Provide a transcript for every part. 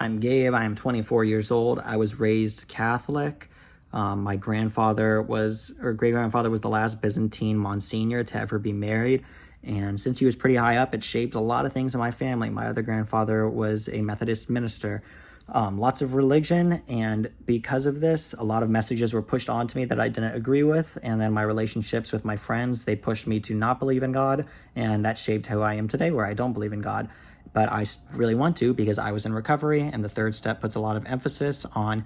I'm Gabe. I am 24 years old. I was raised Catholic. My grandfather or great grandfather was the last Byzantine Monsignor to ever be married. And since he was pretty high up, it shaped a lot of things in my family. My other grandfather was a Methodist minister. Lots of religion, and because of this, a lot of messages were pushed onto me that I didn't agree with, and then my relationships with my friends, they pushed me to not believe in God, and that shaped who I am today, where I don't believe in God. But I really want to, because I was in recovery, and the third step puts a lot of emphasis on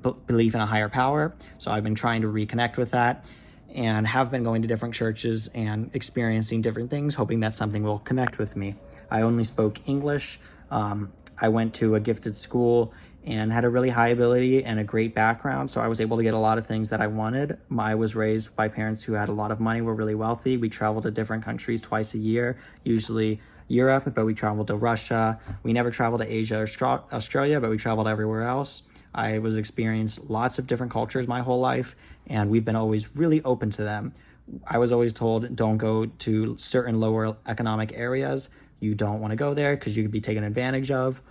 belief in a higher power. So I've been trying to reconnect with that, and have been going to different churches and experiencing different things, hoping that something will connect with me. I only spoke English. I went to a gifted school and had a really high ability and a great background, so I was able to get a lot of things that I wanted. I was raised by parents who had a lot of money, were really wealthy. We traveled to different countries twice a year, usually Europe, but we traveled to Russia. We never traveled to Asia or Australia, but we traveled everywhere else. I was experienced lots of different cultures my whole life, and we've been always really open to them. I was always told, don't go to certain lower economic areas. You don't want to go there because you could be taken advantage of.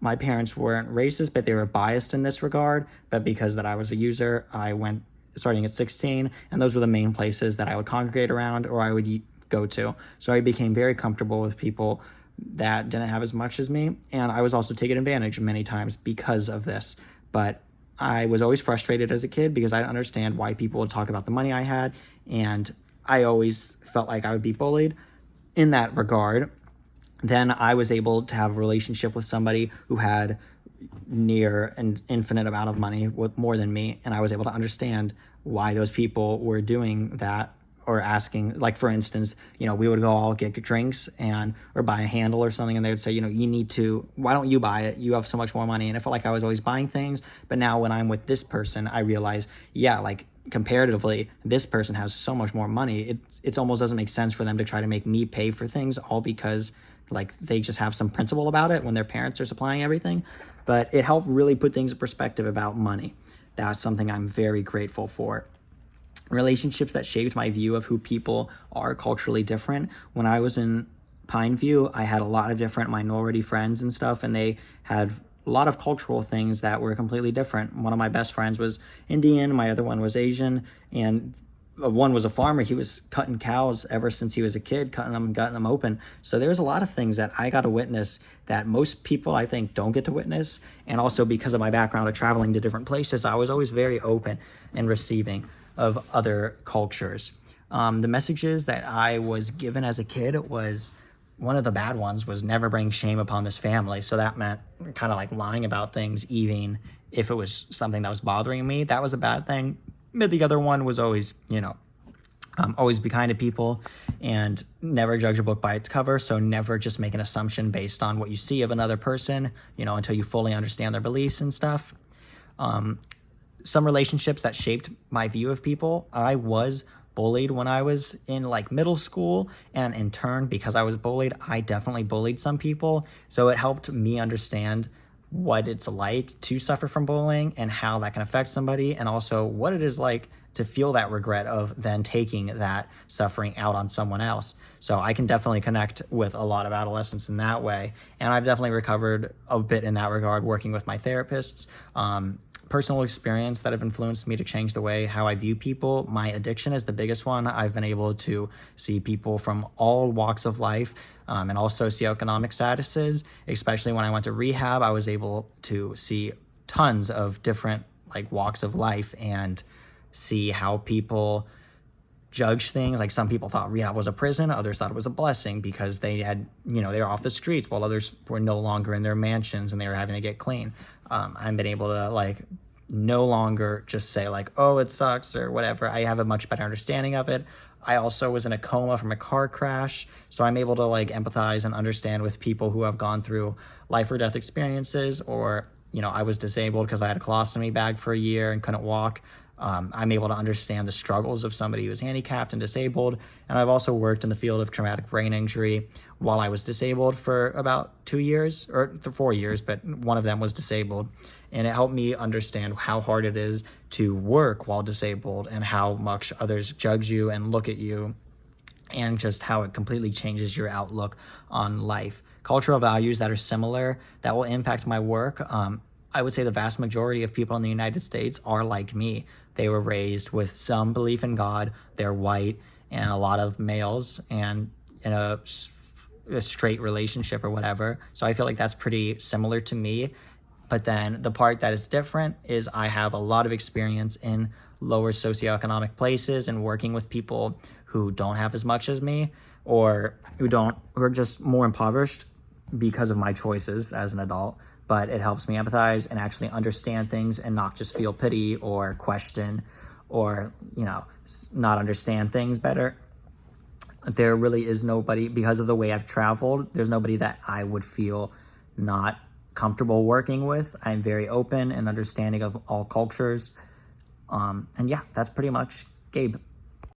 My parents weren't racist, but they were biased in this regard. But because that I was a user, I went starting at 16, and those were the main places that I would congregate around or I would go to. So I became very comfortable with people that didn't have as much as me, and I was also taken advantage of many times because of this. But I was always frustrated as a kid because I didn't understand why people would talk about the money I had, and I always felt like I would be bullied in that regard. Then I was able to have a relationship with somebody who had near an infinite amount of money, with more than me, and I was able to understand why those people were doing that, or asking, like, for instance, we would go all get drinks or buy a handle or something, and they would say, why don't you buy it? You have so much more money. And it felt like I was always buying things. But now when I'm with this person, I realize, comparatively, this person has so much more money. It almost doesn't make sense for them to try to make me pay for things, all because they just have some principle about it when their parents are supplying everything. But it helped really put things in perspective about money. That's something I'm very grateful for. Relationships that shaped my view of who people are culturally different. When I was in Pineview, I had a lot of different minority friends and stuff, and they had a lot of cultural things that were completely different. One of my best friends was Indian, my other one was Asian, and one was a farmer. He was cutting cows ever since he was a kid, cutting them and gutting them open. So there's a lot of things that I got to witness that most people, I think, don't get to witness. And also because of my background of traveling to different places, I was always very open and receiving of other cultures. The messages that I was given as a kid was, one of the bad ones was never bring shame upon this family. So that meant kind of like lying about things, even if it was something that was bothering me. That was a bad thing. But the other one was always, always be kind to people and never judge a book by its cover. So never just make an assumption based on what you see of another person, until you fully understand their beliefs and stuff. Some relationships that shaped my view of people. I was bullied when I was in middle school, and in turn, because I was bullied, I definitely bullied some people. So it helped me understand what it's like to suffer from bullying and how that can affect somebody, and also what it is like to feel that regret of then taking that suffering out on someone else. So I can definitely connect with a lot of adolescents in that way, and I've definitely recovered a bit in that regard working with my therapists. Personal experience that have influenced me to change the way how I view people. My addiction is the biggest one. I've been able to see people from all walks of life and all socioeconomic statuses. Especially when I went to rehab, I was able to see tons of different walks of life and see how people judge things. Some people thought rehab was a prison, others thought it was a blessing because they had, they were off the streets, while others were no longer in their mansions and they were having to get clean. I've been able to no longer just say oh, it sucks or whatever. I have a much better understanding of it. I also was in a coma from a car crash, so I'm able to empathize and understand with people who have gone through life or death experiences, or I was disabled because I had a colostomy bag for a year and couldn't walk. I'm able to understand the struggles of somebody who is handicapped and disabled. And I've also worked in the field of traumatic brain injury while I was disabled for about 2 years, or 4 years, but one of them was disabled. And it helped me understand how hard it is to work while disabled and how much others judge you and look at you, and just how it completely changes your outlook on life. cultural values that are similar that will impact my work. I would say the vast majority of people in the United States are like me. They were raised with some belief in God. They're white, and a lot of males, and in a straight relationship or whatever. So I feel like that's pretty similar to me. But then the part that is different is I have a lot of experience in lower socioeconomic places and working with people who don't have as much as me, or who are just more impoverished because of my choices as an adult. But it helps me empathize and actually understand things and not just feel pity or question or, not understand things better. There really is nobody, because of the way I've traveled, there's nobody that I would feel not comfortable working with. I'm very open and understanding of all cultures. And yeah, that's pretty much Gabe.